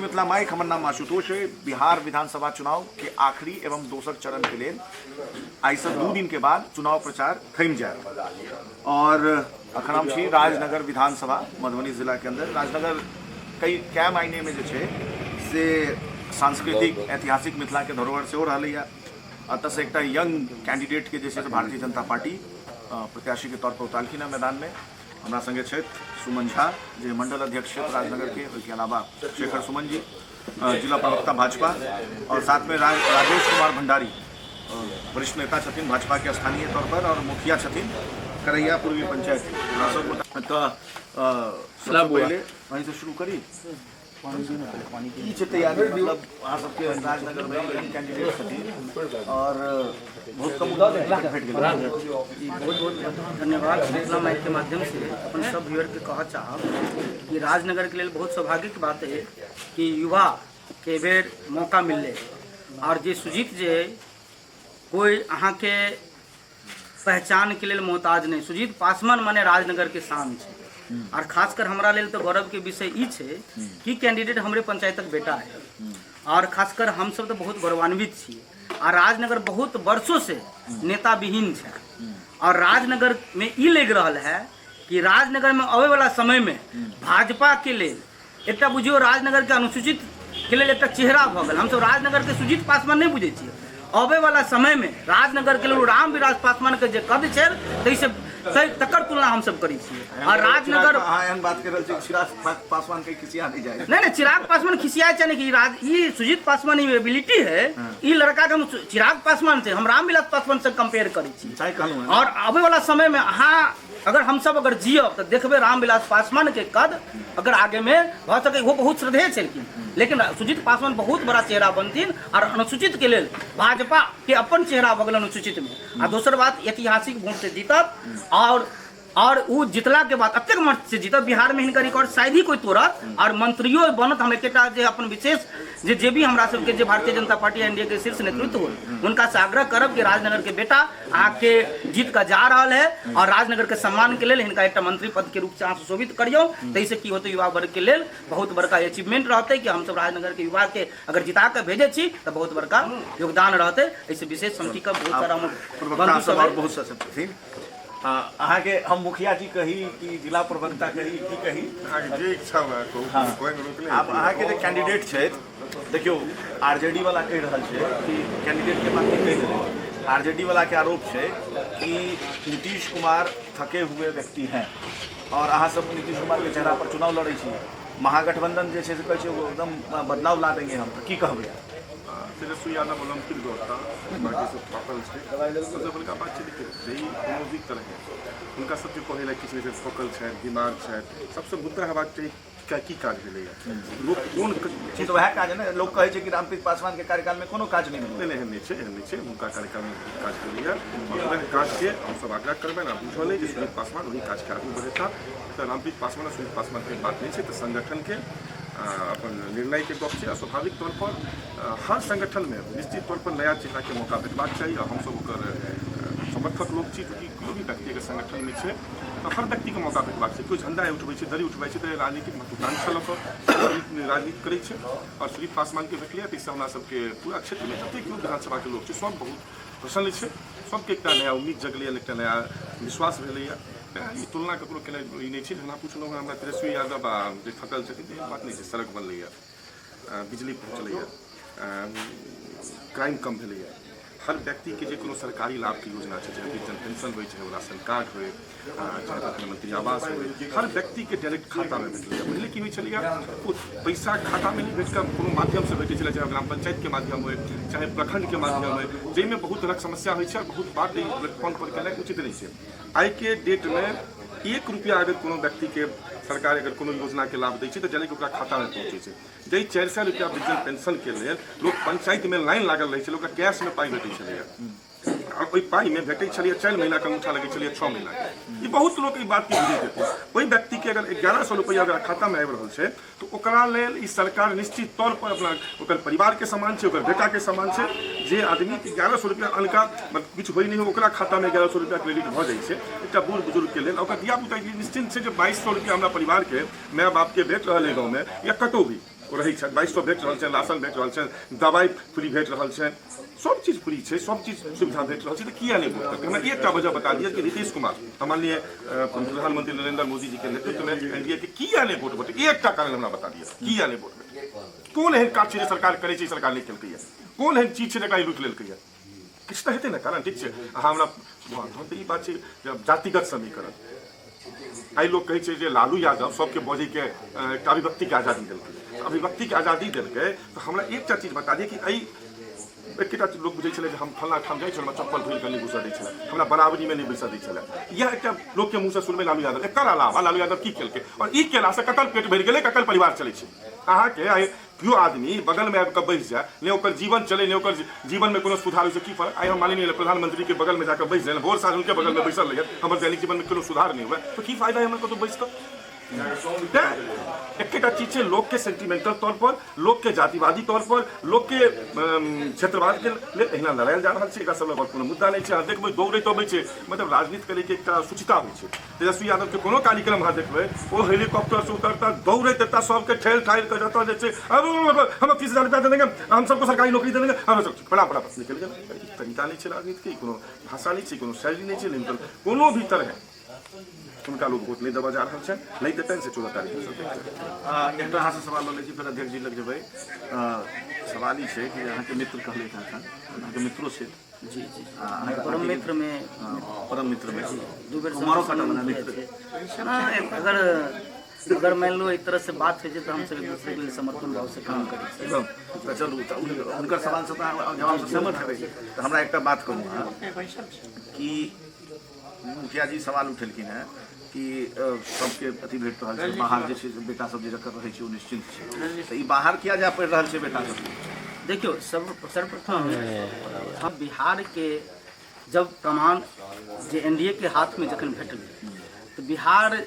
Mithila mic हमर नाम आशुतोष है। बिहार विधानसभा चुनाव के आखिरी एवं दोसर चरण के लिए आई से 2 दिन के बाद चुनाव प्रचार थम जाए और अखन हम छी राजनगर विधानसभा मधुबनी जिला के अंदर। राजनगर कई क्या मायने में से सांस्कृतिक ऐतिहासिक मिथिला के धरोहर से हो रहा है। अतः से एक यंग कैंडिडेट के जैसे भारतीय जनता पार्टी प्रत्याशी के तौर पर उतारखिन मैदान में हमारा संगे सुमन झा जो मंडल अध्यक्ष क्षेत्र राजनगर के अलावा शेखर सुमन जी जिला प्रवक्ता भाजपा और साथ में राजेश कुमार भंडारी वरिष्ठ नेता छथिन भाजपा के स्थानीय तौर पर और मुखिया छथिन करैया पूर्वी पंचायत। तो सबसे पहले वहीं से शुरू करी तैयारी मतलब वहाँ सबके राजनगर में कैंडिडेट छथिन और बहुत कम भेट गए। बहुत बहुत धन्यवाद मिथिला माइक के माध्यम से अपन सब व्यूअर के कह चाहब कि राजनगर के लिए बहुत सौभाग्य की बात है कि युवा के बेर मौका मिलले और जे सुजीत जे कोई अहाँ के पहचान के लिए मोहताज नहीं। सुजीत पासवान माने राजनगर के शान है और खासकर हमरा लेल तो गौरव के विषय ई है कि कैंडिडेट हमरे पंचायतक बेटा है और खासकर हम सब तो बहुत गौरवान्वित छी। और राजनगर बहुत वर्षों से नेता विहीन है और राजनगर में ई लग रहा है कि राजनगर में आवे वाला समय में भाजपा के लिए एक बुझियो राजनगर के अनुसूचित के लिए एक चेहरा भ गल। हम सब राजनगर के सुजीत पासवान नहीं बुझे छे। आवे वाला समय में राजनगर के लिए रामविलास पासवान के जे कद छे तैसे तकर तुलना हम सब करी छी। और राजनगर बात कर रहे चिराग पासवान के खिसिया नहीं जाए नहीं चिराग पासवान खिसिया चाहे कि सुजीत पासवान एबिलिटी है ई लड़का के हम चिराग पासवान से हम रामविलास पासवान से कंपेयर करी छी। और आवे वाला समय में अगर हम सब अगर जियब तो देखबे रामविलास पासवान के कद अगर आगे में भ सके वो बहुत श्रद्धेय छलखिन लेकिन सुजीत पासवान बहुत बड़ा चेहरा बनथिन और अनुसूचित के लिए भाजपा के अपन चेहरा भगल अनुसूचित में। और दोसर बात ऐतिहासिक वोट से जीतब और वो जितला के बाद अत्यंत मत से जीतब। बिहार में इनका रिकॉर्ड शायद ही कोई तोड़त और मंत्रियों बनत। हम एक अपन विशेष जे भी हमरा सबके जे भारतीय जनता पार्टी एनडीए के शीर्ष नेतृत्व हो उनका से आग्रह करब कि राजनगर के बेटा आके जीत का जा रहा है और राजनगर के सम्मान के लिए इनका एक मंत्री पद के रूप से आप सुशोभित करियो तैसे की होते युवा वर्ग के लिए बहुत बड़का अचीवमेंट रहते कि हम सब राजनगर के युवा के अगर जिता के भेजे छी तो बहुत बड़का योगदान रहते। ऐसे विशेष समिति का बहुत सारा अहाँ के हम मुखिया जी कही कि जिला प्रवक्ता कही की कही जे इच्छा आप अहाँ के जे कैंडिडेट छे देखियो आरजेडी वाला कह रहा है कि कैंडिडेट के बात नहीं कह रहे। आरजेडी वाला के आरोप है कि नीतीश कुमार थके हुए व्यक्ति हैं और अहाँ सब नीतीश कुमार के चेहरा पर चुनाव लड़े छी। महागठबंधन जे कहे एकदम बदलाव ला देंगे हम की कहबे तेजस्वी यादव ओलंपिक दौड़ता बाकी सब फोकल है। सबसे बड़का बात है देखिए जई कोनो भी तरह उनका सबके पहले किसी से फोकल है बीमार है सबसे मुद्दा हेबाक चाहिए क्या की काज भेलै लोक कोन चीज वह काज है ना। लोग कहे छै कि रामप्रीत पासवान के कार्यकाल में कोनो काज नहीं भेलै। नहीं छै उनका कार्यकाल में काज भेलै और काज के हम सब आग्रह करबे ना बुझल है सुजीत पासवान वही काज के आगू बढ़ेता। तो रामप्रीत पासवान सुजीत पासवान के बात नहीं है तो संगठन के अपन निर्णय के गप से स्वाभाविक तौर पर हर संगठन में निश्चित तौर पर नया चेहरा के मौका भेटबाक चाहिए। हम सब समर्थक लोग छी क्योंकि कोई भी व्यक्ति अगर संगठन में है तो हर व्यक्ति के मौका भेटबाक चाहिए। कोई झंडा उठबै छै दरी उठबै छै तो राजनीतिक महत्वाकांक्षा लऽ कऽ राजनीति करै छै और सुजीत पासवान के भेटलै ताहिसँ हमरा सबके पूरा क्षेत्र में जतेक विधानसभा के लोग छै सब बहुत प्रसन्न छै। सबके एक नया उम्मीद जगलै एक नया विश्वास भेलैया। ई तुलना ककरो केना ई नहीं छै। हमरा पूछलहुँ हमरा तेजस्वी यादव जे थकल छथिन बात नहीं छै। सड़क बनलैया बिजली पहुँचलैया क्राइम कम भेलैया हर व्यक्ति के जे कोनो सरकारी लाभ के योजना है चाहे जन पेंशन हो चाहे राशन कार्ड हो चाहे प्रधानमंत्री आवास हो हर व्यक्ति के डायरेक्ट खाता में भेटल। पहले की होइए पैसा खाता में नहीं भेट कर कोनो माध्यम से भेटे छलै चाहे ग्राम पंचायत के माध्यम हो चाहे प्रखंड के माध्यम हो जाहिमे बहुत तरह समस्या होइ छै। बहुत बात प्लेटफॉर्म पर केनाइ उचित नहीं है। आई के डेट में 1 रुपया अगर कोनो व्यक्ति के सरकार अगर कोनो योजना के लाभ दै छै तो जल्दी ओकरा खाता में पहुँचे छै। जै 400 रुपया वृद्धजन पेंशन के लिए लोग पंचायत में लाइन लागल रहे छै कैश में पाई भेटै छलैया और ओहि पाई में भेटै छलैया 4 महीना के अंगूठा लगै छलैया 6 महीना के। ई बहुत लोग ई बात के बुझै जेतै। ओहि व्यक्ति के अगर 1100 रुपया अगर खाता में आबि रहल छै तो ओकरा लेल ई सरकार निश्चित तौर पर अपना ओकर परिवार के समान छै ओकर बेटा के समान छै। जे आदमी 1100 रुपया अनका किछु होइ नहीं ओकरा खाता में 1100 रुपया क्रेडिट भ जाइ छै। एकटा बूढ़ बुजुर्ग के लेल ओकर धिया पुता निश्चिंत छै जे 2200 रुपया हमरा परिवार के माय बाप के भेट रहल है गाँव में या कतौ भी रही छथि 2200 भेट रहल छनि, राशन भेट रहल छनि, दवाई फ्री भेट रहल छनि, सब चीज फ्री छै, सब चीज सुविधा भेट रहल छै, तऽ किया नहीं वोट करते? हमरा एकटा वजह बता दिया कि नीतीश कुमार माननीय प्रधानमंत्री नरेंद्र मोदी जी के नेतृत्व में एनडीए के किया नहीं वोट भेटे? एकटा कारण हमरा बता दिया किया नहीं वोट भेटे। कोन एहन काज छै जे सरकार करे छै, सरकार नहीं केलकै है? कोन एहन चीज छै जकरा लूट लेलकै है? किछु तऽ हेतै ने कारण। ठीक छै, अहाँ हमरा तऽ ई बात छै जातिगत समीकरण। आई लोग कहै छै जे लालू यादव सबके बजे के एकटा अभिव्यक्ति के आजादी देलकै, अभिव्यक्ति के आजादी देलकै, तो हमरा एकटा चीज बता दिए कि एहि एकटा लोग बुझे छले जे हम फल्ला ठाम जाइ छलहुँ, चप्पल धोइ कऽ नहीं घुसऽ दै छलै, हमरा बराबरी में नहीं बैसऽ दै छलै। यह एकटा लोग के मुँह से सुनबै लालू यादव। एकर अलावा लालू यादव की केलकै, और ई केलासँ ककर पेट भरि गेलै, ककर परिवार चलै छै? अहाँके केओ आदमी बगल में आबि कऽ बैस जाए, ने ओकर जीवन चले, ने ओकर जीवन में कोनो सुधार होइ छै, की फर्क? आइ हम माननीय प्रधानमंत्री के बगल में जाकर बैस जाए, भोर साँझ उनके बगल में बैसल रहिए, हमर दैनिक जीवन में कोनो सुधार नहीं हुए, तो की फायदा है हमरा कतौ बैस कऽ? एकटा चीज छै, लोग के सेंटिमेंटल तौर पर, लोग के जातिवादी तौर पर, लोग के क्षेत्रवाद के लेल एहिना लड़ायल जा रहल छै। एकरा सब कोनो मुद्दा नहीं छै। अहाँ देखबै दौड़ैत अबै छै, मतलब राजनीति करे के एकटा सूचिता होइ छै। तेजस्वी यादव के कोनो कार्यक्रम अहाँ देखबै, ओ हेलीकॉप्टर से उतरता, दौड़ैत एता, सबके ठेल ठाइल कर जतऽ जे छै हम 30,000 रुपया दे देंगे, हम सबको सरकारी नौकरी दे देंगे, हम सब बड़ा निकल गेल। तरीका नहीं छै राजनीति के, कोनो भाषा नहीं छै, कोनो शैली नहीं छै, कोनो भी तरह उनका लोग वोट नहीं देवा जा रहा है, नहीं देते से 14 तारीख एक अहाँ से सवाल ले फिर अध्यक्ष जी लग जेबै। सवाल ई छै कि अहाँके मित्र कहले अहाँके मित्रो छै? जी जी, परम मित्र में दू बेर हमारो कटा बना मित्र। अगर मान लो एक तरह से बात है तो हम सब एक दूसरे के लिए समर्पण भाव से काम करें। एकदम तो चलू, उनकर सवाल से जवाब से सहमत है। तो हमरा एकटा बात कहूँ कि मुखिया जी सवाल उठेलखिन है कि सबके अथी भेट रहल छै, बाहर जे छै बेटा सब जे जकर रहै छै ओ निश्चिंत छै, तो ई बाहर किया जा पड़ि रहल छै बेटा सब? देखियो, सर्वप्रथम हम बिहार के जब प्रमाण जे एनडीए के हाथ में जखन भेटलै, तो बिहार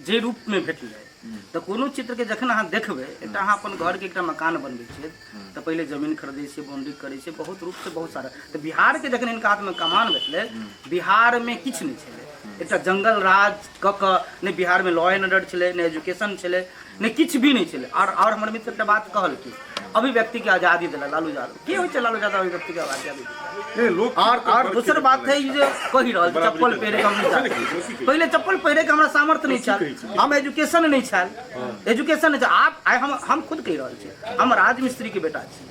जे रूप में भेटलै, तो कोनो चित्र के जखन अहाँ देखबै, एकटा अहाँ अपन घर के एकटा मकान बनबै छियै तो पहले जमीन खरीदै छियै, बाउंड्री करै छियै, बहुत रूप से बहुत सारा। तो बिहार के जखन इनका हाथ में कमान भेटलै, बिहार में किछु नहीं छलै, एकटा जंगल राज कऽ नहीं बिहार में लॉ एंड ऑर्डर छलै, नहीं एजुकेशन छलै, नहीं किछु भी नहीं छलै। और हमर मित्र एकटा बात कहल कि अभिव्यक्ति के आजादी दिला लालू यादव, की होइ छै लालू यादव अभिव्यक्ति के आजादी? और दूसर बात है जे कहि रहल चप्पल पहिरे के हम नहीं चाहते, पहले चप्पल पहिरे के हमरा सामर्थ्य नहीं छल, हम एजुकेशन नहीं छल, एजुकेशन नहीं छल। आप आइ हम खुद कहि रहल छी, हम राजमिस्त्री के बेटा छी,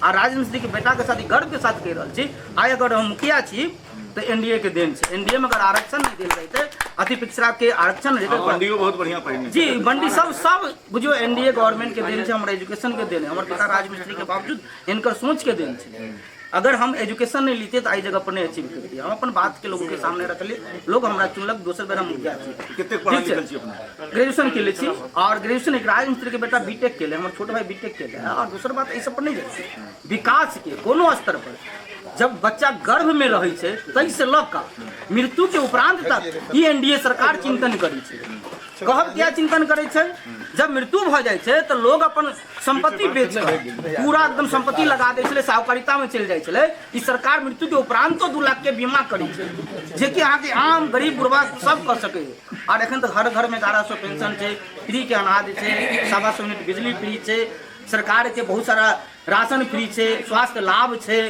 आ राजमिस्त्री के बेटा के साथ गर्व के साथ कहि रहल छी। आइ अगर हम मुखिया छी तो एनडीए के देन छै। एनडीए में अगर आरक्षण नहीं दिल रहे, अति पिछड़ा के आरक्षण बंडियो बहुत बढ़िया पहिने जी, बंडी सब बुझियो एनडीए गवर्नमेंट के देन छै, हमरा एजुकेशन के देन है, हमर पिता राजमिस्त्री के बावजूद इनकर सोच के देन छै। अगर हम एजुकेशन नहीं लेते तो आई जगह पर नहीं अचीव करते। हम अपन बात के लोगों के सामने रखलिए, लोग हमरा चुनलक, दोसर बेर हम मुखिया छी। कितने पढ़ल लिखल छी अपना? ग्रेजुएशन के लिए, और ग्रेजुएशन एक राजमिस्त्री के बेटा बीटेक के लिए, हमर छोट भाई बीटेक के लिए। और दूसर बात ई सब पर नहीं जाए, विकास के कोनो स्तर पर जब बच्चा गर्भ में रहे छै तै से लऽ कऽ मृत्यु के उपरांत तक ई एनडीए सरकार चिंतन करै छै। कहब क्या चिंतन करे छै? जब मृत्यु भ जाए छै तो लोग अपन संपत्ति बेच कर पूरा एकदम संपत्ति लगा दै छलै, साहूकारिता में चलि जाइ छलै। ई सरकार मृत्यु के उपरांतो 2 लाख के बीमा करै छै, जे कि अहाँके आम गरीब बुढ़वा सब कर सकै। और एखन तक हर घर में 1100 पेंशन छै, फ्री के अनाज छै, 125 यूनिट बिजली फ्री छै, सरकार के बहुत सारा राशन फ्री छै, स्वास्थ्य लाभ छै,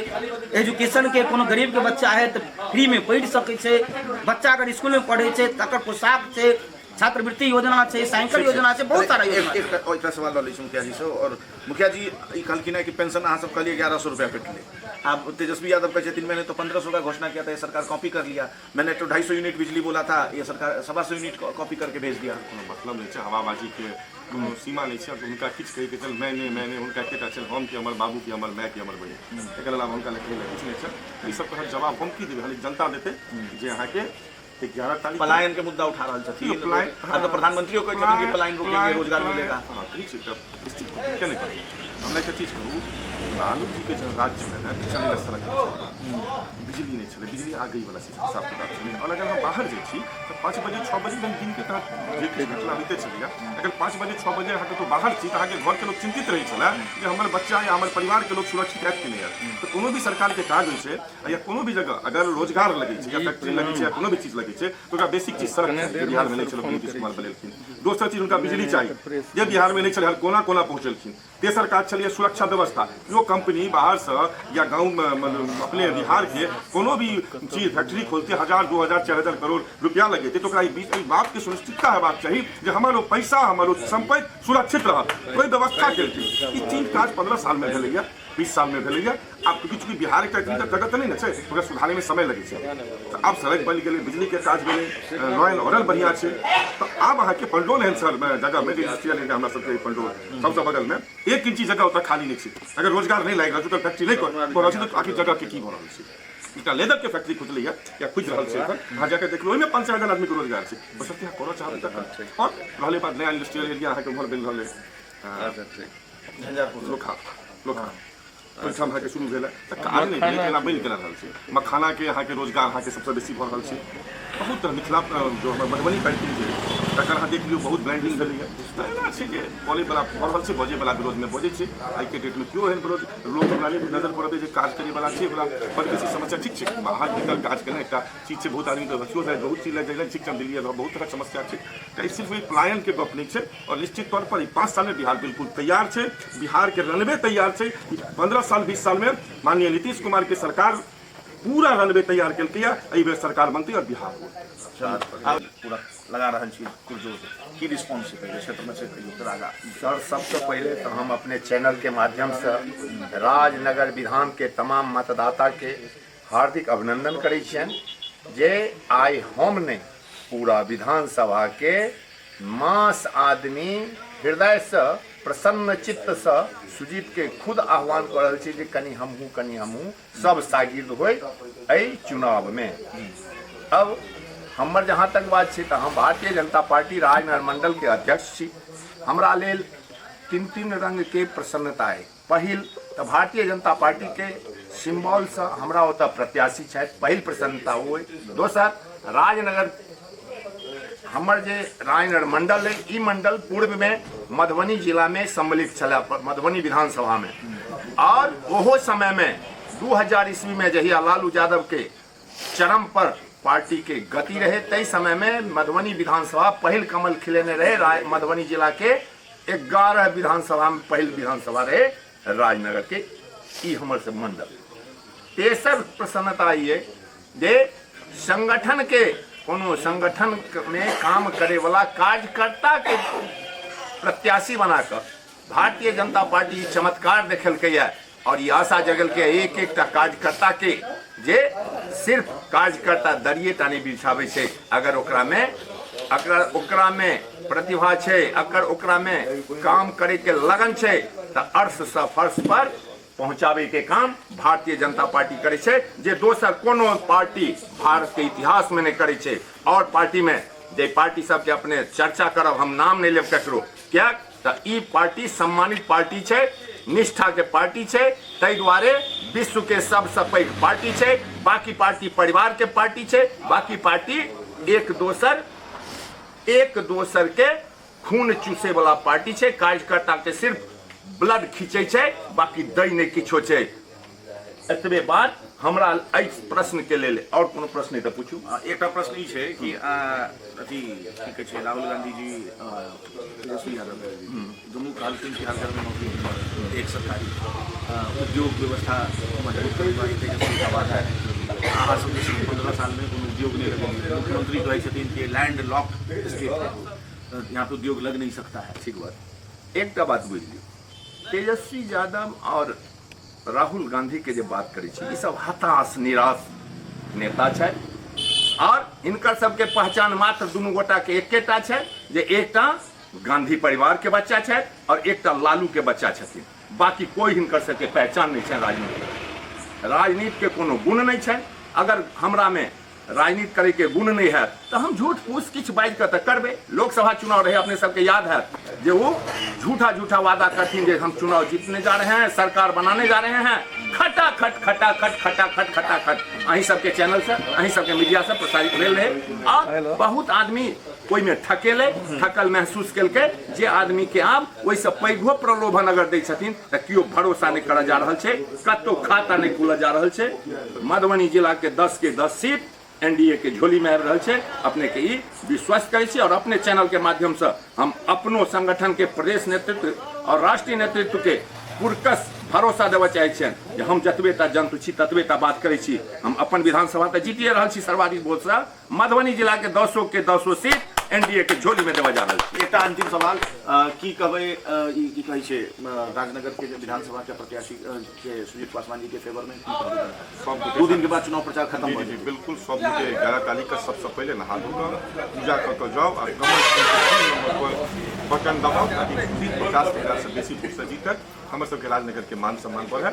एजुकेशन के कोनो गरीब के बच्चा है तो फ्री में पढ़ि सकै छै, बच्चा अगर स्कूल में पढ़े छै तकर पोशाक छै, छात्रवृत्ति योजना छै, साइकिल योजना छै, बहुत सारा योजना। एक सवाल लऽ लै छी मुखिया जी से। और मुखिया जी ई कहलखिन है कि पेंशन अहाँ सब कहलिए 1100 रुपया भेटलै, अब तेजस्वी यादव कहते 3 महीने तो 1500 का घोषणा किया था, ये सरकार कॉपी कर लिया। मैंने तो 250 यूनिट बिजली बोला था, ये सरकार 125 यूनिट कॉपी करके भेज दिया। मतलब नहीं है, हवाबाजी के कोनो सीमा नहीं है। उनका किछु कहि के चल मैंने उनका केटा चल हम कि हमर बाबू कि हमर माय कि हमर बहिन, एकर अलावा उनका लिखे किछु नहीं है। ई सब का जवाब हम की देबै? खाली जनता देते जे अहाँ के 11 तारीख पलायन के मुद्दा उठा रहा छथिन। तो प्रधानमंत्री को कहते कि पलायन रोकेंगे, रोजगार मिलेगा। हाँ, ठीक है, क्या नहीं करें? हम एक चीज करूँ, लालू जी के राज्य में ना चले सड़क बिजली नहीं चले, बिजली आ गई वाला हिसाब किताब चले। और अगर हम बाहर जाइ छी तो 5 बजे 6 बजे हम दिन के तहत घटना होते चलिए। अगर 5 बजे 6 बजे अहाँ तो बाहर छी तो अहाँ घर के लोग चिंतित रहे छला कि हमर बच्चा या हमर परिवार के लोग सुरक्षित है कि नहीं है। तो कोनो भी सरकार के काज होय छै या कोनो भी जगह अगर रोजगार लगे छै या फैक्ट्री लगे छै या कोनो भी चीज लगे छै तो ओकरा बेसिक चीज सड़क बिहार में नहीं चलो, नीतीश कुमार बनेलखिन। दोसर चीज उनका बिजली चाहिए, जे बिहार में नहीं चले, हर कोना कोना पहुंचलखिन। तेसर काज छलिए सुरक्षा व्यवस्था। जो कंपनी बाहर से या गाँव में अपने बिहार के कोनो भी चीज फैक्ट्री खोलते 1000, 2000, 4000 करोड़ रुपया लगे तो बात की सुनिश्चितता हेबाक चाही जे हमारो पैसा हमारो संपत्ति सुरक्षित रहत, कोई व्यवस्था केलकै। ई 3 काज 15 साल में भेलैया, 20 साल में भेलैया। आब किछु बिहार के जगह तो नहीं ना छै, ओकरा सुधारे में समय लगे छै। तो आब सड़क बन गेलै, बिजली के काज भेलै, रॉयल ऑर्डर बढ़िया छै। तो आब अहाँ के पंडोल एहन शहर में जगह में इंडस्ट्रियल एरिया हमरा सबके पंडोल सबसे बगल में 1 इंची जगह ओतऽ खाली नहीं छै। अगर रोजगार नहीं लागि रहल छै तो फैक्ट्री नहीं कर रहल छै तो आखिर जगह के की भऽ रहल छै। एकटा लेदर के फैक्ट्री खुजलै या खुज रहल छै एखन, अहाँ जाके देखलो ओहिमे 5,000 आदमी के रोजगार छै। बशर्ते अहाँ करऽ चाहबै तखन। और रहलै बात नया इंडस्ट्रियल एरिया अहाँके उम्हर बनि रहलै झंझारपुर लोखा ओहिठाम अहाँके शुरू भेल तऽ काज नहि भेलै, केना बनि केना रहल छै। मखाना के अहाँके रोजगार अहाँके सबसँ बेसी भऽ रहल छै। बहुत मिथिला जो हमर मधुबनी पेंटिंग छै तकर अहाँ देख लियौ बहुत ब्रांडिंग भेलैए। तऽ एना छै जे बोलैवला भऽ रहल छै, बजैवला विरोधमे बजै छै। आइके डेटमे केओ एहन विरोध लोक हमरा नहि नजर पड़तै जे काज करैवला छै, ओकरा बड़ बेसी समस्या ठीक छै। बाहर भीतर काज केनाइ एकटा चीज छै, बहुत आदमीके बचियो जाइ, बहुत चीज लागि जाइ, शिक्षण दिल्ली बहुत तरहक समस्या छै। तऽ सिर्फ ई पलायन के गप नहि छै। और निश्चित तौर पर 5 साल में बिहार बिल्कुल तैयार छै, बिहार के रनवे तैयार छै। 15 साल 20 साल में माननीय नीतीश कुमार के सरकार पूरा रनवे तैयार केलकैया। एहि बेर सरकार बनतै और बिहार पूरा लगा रहल छी पुरजोर की रिस्पॉन्स है क्षेत्र में सर सबसे पहले तो हम अपने चैनल के माध्यम से राजनगर विधान के तमाम मतदाता के हार्दिक अभिनंदन करै छियनि जे आइ हम नहीं पूरा विधानसभा के मास आदमी हृदय से प्रसन्न चित्त से सुजीत के खुद आह्वान कर रहल छी जे कनी हमहूँ सब शागिर्द होय एहि चुनाव में। अब हमर जहाँ तक बात छै तो हम भारतीय जनता पार्टी राजनगर मंडल के अध्यक्ष छी। हमरा लेल 3 रंग के प्रसन्नता है। पहिल तो भारतीय जनता पार्टी के सिंबल से हमरा ओतऽ प्रत्याशी छथि, पहिल प्रसन्नता हुए। दोसर राजनगर हमर जे राजनगर मंडल है, ई मंडल पूर्व में मधुबनी जिला में सम्मिलित छला, मधुबनी विधानसभा में। और ओहो समय में 2000 ईस्वी में जहिया लालू यादव के चरम पर पार्टी के गति रहे, तई समय में मधुबनी विधानसभा पहिल कमल खिलेने रहे। मधुबनी जिला के 11 विधानसभा में पहिल विधानसभा रहे राजनगर के, ई हमर से मंडल। तेसर प्रसन्नता ये जे संगठन के कोनो संगठन में काम करे वाला कार्यकर्ता के प्रत्याशी बनाकर भारतीय जनता पार्टी चमत्कार देखलकै और ये आशा जगलकै एक कार्यकर्ता के जे सिर्फ कार्यकर्ता दरिये टा नहीं बिछावे छै। अगर ओकरा में प्रतिभा छै, अगर ओकरा में काम करे के लगन छै तो अर्श से फर्श पर पहुंचावे के काम भारतीय जनता पार्टी करे छै, जे दोसर कोनो पार्टी भारत के इतिहास में नहीं करे छै। और पार्टी में जे पार्टी सब के अपने चर्चा करब, हम नाम नहीं लेब ककरो, क्या तो ई पार्टी सम्मानित पार्टी छै, निष्ठा के पार्टी छै। तै दुआरे विश्व के सबसे पैघ पार्टी छै। बाकी पार्टी परिवार के पार्टी छै। बाकी पार्टी एक दोसर के खून चूसे वाला पार्टी छै। कार्यकर्ता के सिर्फ ब्लड खींचे छै, बाकी दै नहीं किछो छै। एतबे बात हमरा एहि प्रश्न के लेल। और कोनो प्रश्न है तो पूछू। एक प्रश्न ई छै कि अथी की कहै छै राहुल गांधी जी तेजस्वी यादव दुनू कहलखिन कि हर घर में नौकरी एक सरकारी उद्योग व्यवस्था मजबूत करबाक तेजस्वी का वादा है। अहाँ सब जे 15 साल में कोनो उद्योग नहीं लगे, मुख्यमंत्री कहै छथिन कि लैंड लॉक्ड स्टेट है, यहाँ पे उद्योग लग नहीं सकता है। ठीक बात। एक बात बुझ लियो, तेजस्वी यादव और राहुल गांधी के जो बात करै छी, ई सब हताश निराश नेता छै। और इनकर सबके पहचान मात्र दुनू गोटा के एकेटा छै जे एकटा गांधी परिवार के बच्चा छै और एकटा लालू के बच्चा छथिन। बाकी कोई हिनकर सबके पहचान नहीं छै। राजनीति के कोनो गुण नहीं छै। अगर हमरा में राजनीति करे के गुण नहीं है तो हम झूठ फूस किछ बाज कर करबे। लोकसभा चुनाव रहे, अपने सबके याद है जो वो झूठा वादा करथिन जे हम चुनाव जीतने जा रहे हैं, सरकार बनाने जा रहे हैं। खटाखट अहीं सबके चैनल से, अहीं सबके मीडिया से प्रसारित भेल रहे। और बहुत आदमी कोई में ठकल महसूस केलकै, जे आदमी के आब ओइसे पैघो प्रलोभन अगर दै छथिन तऽ कियो भरोसा नहीं करल जा रहल छै, कतौ खाता नहीं खुलल जा रहल छै। मधुबनी जिला के 10 के 10 सीट एनडीए के झोली में आबि रहल छै। अपने के ई विश्वास करै छी और अपने चैनल के माध्यम से हम अपनो संगठन के प्रदेश नेतृत्व और राष्ट्रीय नेतृत्व के पुरकस भरोसा देवा चाहे छियन जे हम जतबे ता जंतु छी ततबे ता बात करै छी। हम अपन विधानसभा तऽ जीतिए रहल छी सर्वाधिक वोट से। मधुबनी जिला के 10 के 10 सीट एनडीए के झोली में देवा जा रहल छी। एकटा अंतिम सवाल की कहबै की कहै छै राजनगर के विधानसभा के प्रत्याशी के सुजीत पासवान जी के फेवर में की कहबै? 2 दिन के बाद चुनाव प्रचार खत्म हो जाए। बिल्कुल सब मुझे 11 तारीख का सबसे पहले नहा धोगा, पूजा करके जाओ और कमल बटन दबाओ ताकि 50,000 से बेसी वोट से जीतक हमर सबके राजनगर के मान सम्मान बढ़े।